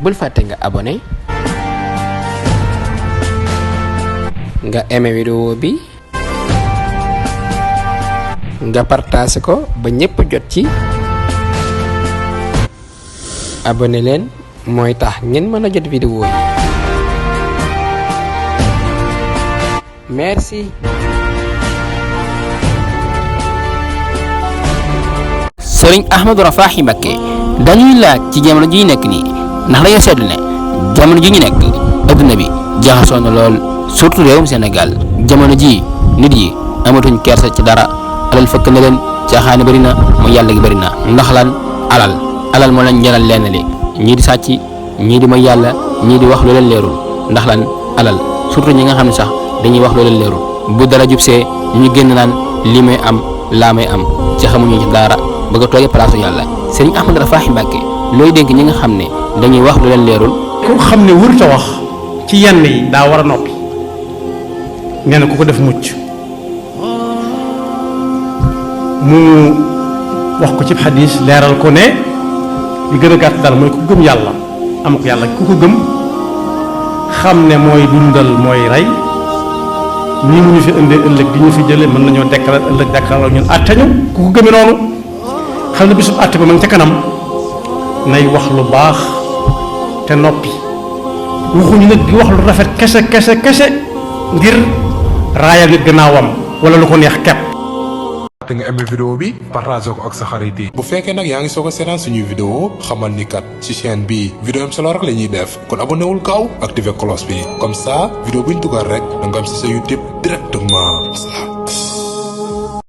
bul fàtte nga abonné nga aimé vidéo bi nga partagé ko ba ñépp jot ci abonné leen mooy tax ngeen mën a jot vidéo yi merci. Sëriñ Ahmadou Rafahi Mbacké dañuy laaj ci jamono ji nekk nii ndax dañoo seetlu ne jamono ji ñu nekk adduna bi jaxasoo na lool surtout réewum Sénégal jamono ji nit yi amatuñ kersa ci dara alal fëkk na leen caaxaani bëri na mu yàlla gi bëri na ndax lan alal moo leen jaral lenn li ñii di sàcc ñii di mooy yàlla ñii di wax lu leen leerul ndax lan alal surtout ñi nga xam ne sax dañuy wax lu leen leerul bu dara jubsee ñu génn naan lii may am laa may am ci xamuñu ci dara bëgg a toogee palaasu yàlla. Sëriñ Ahmadou Rafahi Mbacké looy dénk ñi nga xam ne dañuy wax lu leen leerul. ku xam ne wurta wax ci yenn yi daa war a noppi nee na ku ko def mucc mu wax ko ci xadis leeral ko ne li gën a gàtt daal mooy ku gëm yàlla am ko yàlla ku ko gëm xam ne mooy dundal mooy rey nii mu ñu fi indee ëllëg di ñu fi jële mën nañoo dekkal ëllëg dekkal ñun àtte ñu ku ko gëmee noonu xam ne bisub àtte ba ma ngi ca kanam nay wax lu baax te noppi waxuñu nag di wax lu rafet kese ngir raayal nit gannaawam wala lu ko neex kepp. te nga aimé vidéo bi partagé ko ak sa xarit yi. bu fekkee nag yaa ngi soog a seetaan suñuy vidéo xamal ni kat ci chaîne bi vidéo am solo rek la ñuy def kon abonné wul gaaw activé cloche bi comme ça vidéo bu ñu dugal rek da nga am si sa YouTube directement.